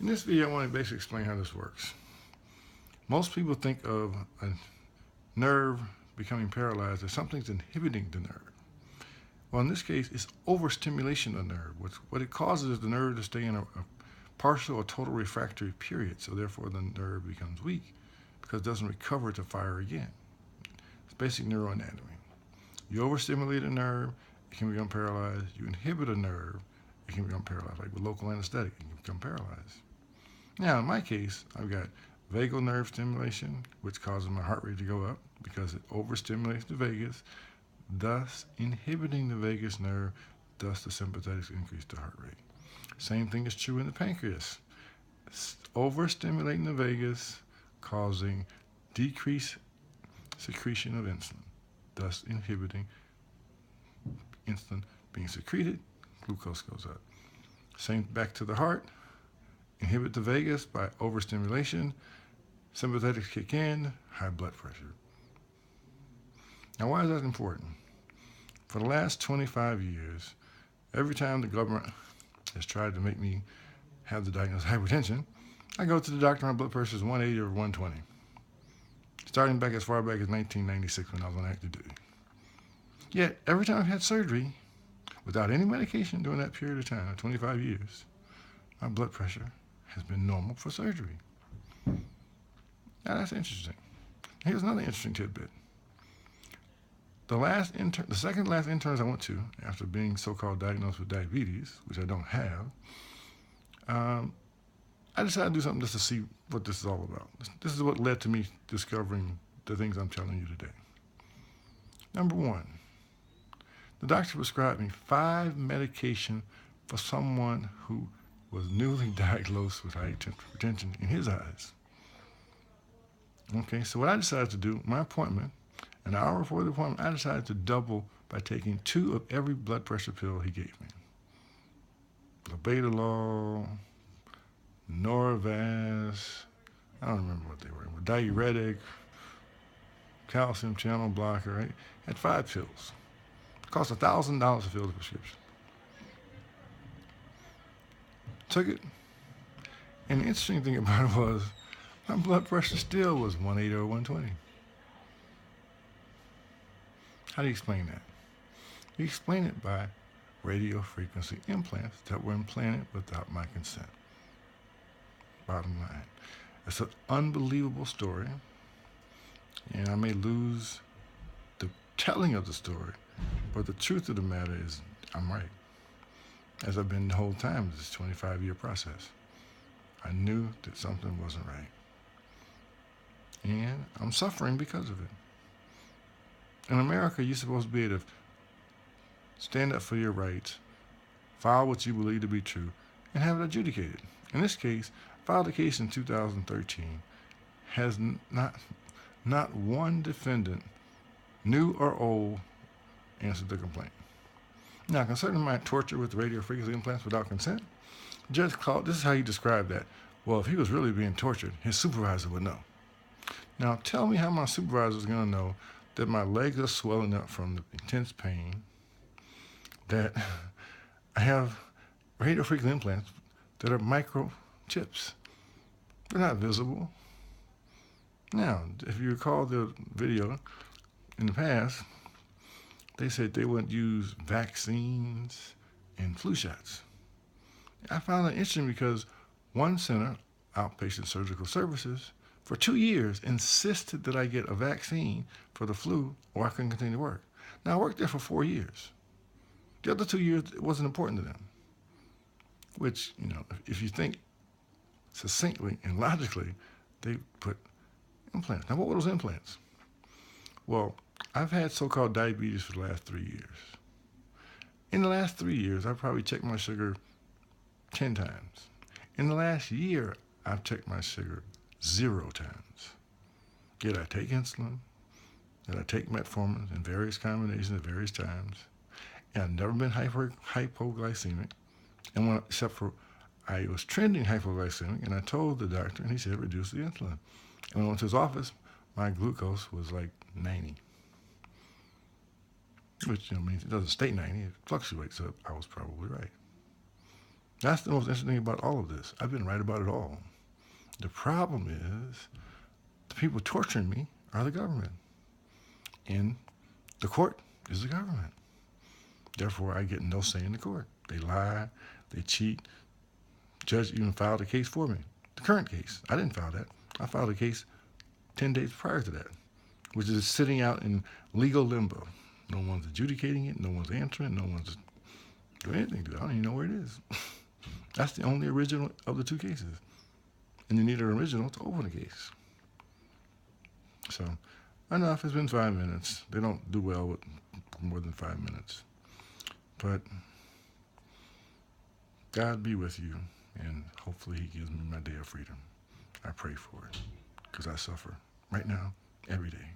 In this video, I want to basically explain how this works. Most people think of a nerve becoming paralyzed as something's inhibiting the nerve. Well, in this case, it's overstimulation of the nerve. What it causes is the nerve to stay in a partial or total refractory period, so therefore the nerve becomes weak because it doesn't recover to fire again. It's basic neuroanatomy. You overstimulate a nerve, it can become paralyzed. You inhibit a nerve, it can become paralyzed. Like with local anesthetic, it can become paralyzed. Now, in my case, I've got vagal nerve stimulation, which causes my heart rate to go up because it overstimulates the vagus, thus inhibiting the vagus nerve, thus the sympathetics increase the heart rate. Same thing is true in the pancreas. Overstimulating the vagus, causing decreased secretion of insulin, thus inhibiting insulin being secreted, glucose goes up. Same back to the heart, inhibit the vagus by overstimulation, sympathetics kick in, high blood pressure. Now, why is that important? For the last 25 years, every time the government has tried to make me have the diagnosis of hypertension, I go to the doctor, my blood pressure is 180 or 120. Starting back as far back as 1996 when I was on active duty. Yet, every time I've had surgery, without any medication during that period of time, 25 years, my blood pressure has been normal for surgery. Now that's interesting. Here's another interesting tidbit. The second last interns I went to after being so-called diagnosed with diabetes, which I don't have, I decided to do something just to see what this is all about. This is what led to me discovering the things I'm telling you today. Number one, the doctor prescribed me 5 medications for someone who was newly diagnosed with hypertension in his eyes. Okay, so what I decided to do, my appointment, an hour before the appointment, I decided to double by taking 2 of every blood pressure pill he gave me. Labetalol, Norvasc, I don't remember what they were, diuretic, calcium channel blocker, right? Had 5 pills. It cost $1,000 to fill the prescription. Took it, and the interesting thing about it was my blood pressure still was 180 or 120. How do you explain that? You explain it by radio frequency implants that were implanted without my consent. Bottom line. It's an unbelievable story, and I may lose the telling of the story, but the truth of the matter is I'm right. As I've been the whole time, this 25-year process. I knew that something wasn't right. And I'm suffering because of it. In America, you're supposed to be able to stand up for your rights, file what you believe to be true, and have it adjudicated. In this case, filed a case in 2013, has not one defendant, new or old, answered the complaint. Now, concerning my torture with radio frequency implants without consent, Judge Claude, this is how he described that. Well, if he was really being tortured, his supervisor would know. Now, tell me how my supervisor is going to know that my legs are swelling up from the intense pain, that I have radio frequency implants that are microchips. They're not visible. Now, if you recall the video in the past, they said they wouldn't use vaccines and flu shots. I found that interesting because one center, Outpatient Surgical Services, for 2 years insisted that I get a vaccine for the flu or I couldn't continue to work. Now, I worked there for 4 years. The other 2 years, it wasn't important to them. Which, if you think succinctly and logically, they put implants. Now, what were those implants? Well, I've had so-called diabetes for the last 3 years. In the last 3 years, I've probably checked my sugar 10 times. In the last year, I've checked my sugar 0 times. Yet I take insulin, and I take metformin in various combinations at various times, and I've never been hypoglycemic, and except for I was trending hypoglycemic, and I told the doctor, and he said reduce the insulin. And when I went to his office, my glucose was like 90. Which means it doesn't stay 90, it fluctuates, so I was probably right. That's the most interesting thing about all of this. I've been right about it all. The problem is the people torturing me are the government. And the court is the government. Therefore, I get no say in the court. They lie, they cheat. Judge even filed a case for me. The current case. I didn't file that. I filed a case 10 days prior to that, which is sitting out in legal limbo. No one's adjudicating it. No one's answering it. No one's doing anything to it. I don't even know where it is. That's the only original of the two cases. And you need an original to open the case. So, enough. It's been 5 minutes. They don't do well with more than 5 minutes. But God be with you, and hopefully he gives me my day of freedom. I pray for it, because I suffer right now, every day.